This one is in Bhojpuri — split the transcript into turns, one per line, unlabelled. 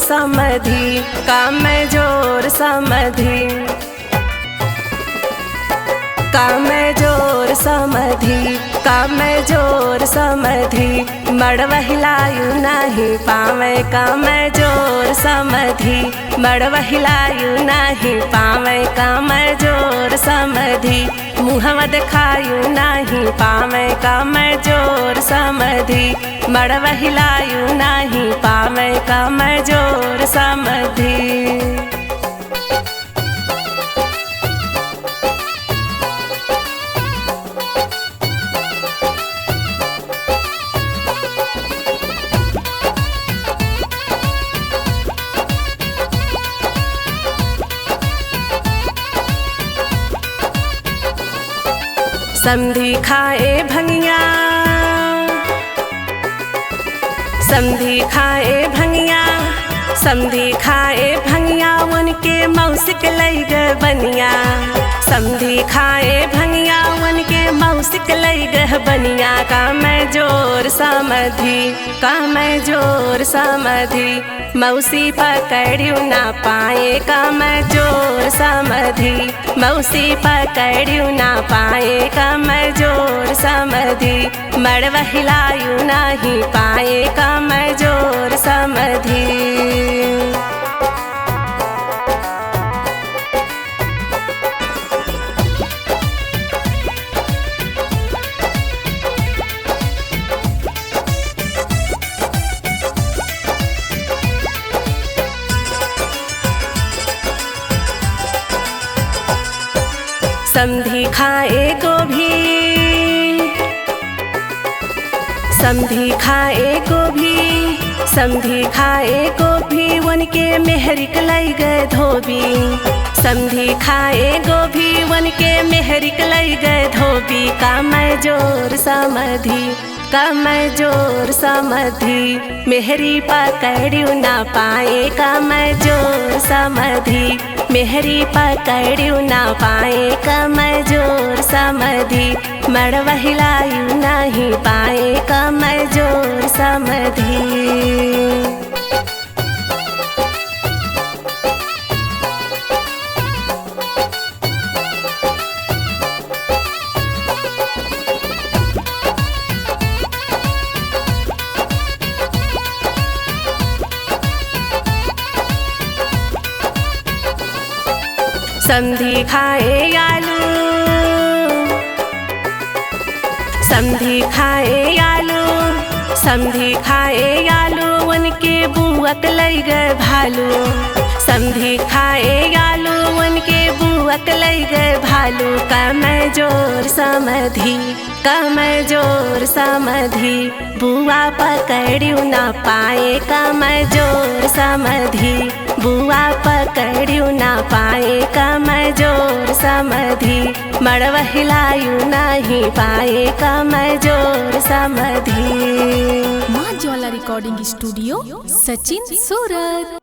समधि काम में जोर समधि काम में जोर समधि काम में जोर समधि मड़वा हिलायु नहीं पावे काम में जोर समधि मड़वा हिलायु नहीं पावे काम में जोर समधि मुहम्मद दिखायु नहीं पावे काम में जोर समधि मड़वा हिलायु नहीं पावे काम में जोर समधि। समधि खाए भंगिया समधि खाए भंगिया समधि खाए भंगिया उनके मौसिक लैग बनिया समधि खाए भंगिया उनके मौसिक लैग बनिया काम जोर समधि काम जोर समधि मौसी पकड़ू ना पाए काम जोर समधि मौसी पकड़ू ना पाए काम जोर समधि मड़वा हिलायु नहीं पाए काम जोर समधि। समधि खाए गोभी समधि खाए गोभी समधि खाए गोभी उनके मेहरिक लैग धोबी समधि खाए गोभी उनके मेहरिक लैग धोबी काम जोर समधि काम जोर समधि मेहरी पकड़ू ना पाए काम जोर समधि मेहरी पकड़ू ना पाए काम जोर समधि मड़वा हिलायु नहीं पाए काम जोर समधि। समधि खाए आलू समधि खाए आलू समधि खाए आलू उनके बुअक लैग भालू समधि खाए आलू उनके बुअक लैग भालू काम जोर समधि काम जोर समधि बुआ पकड़ू ना पाए काम जोर समधि बुआ पकड़ू ना पाए काम जोर समधि मड़वा हिलायु नहीं पाए काम जोर समधि।
माँ ज्वाला रिकॉर्डिंग स्टूडियो सचिन सूरत।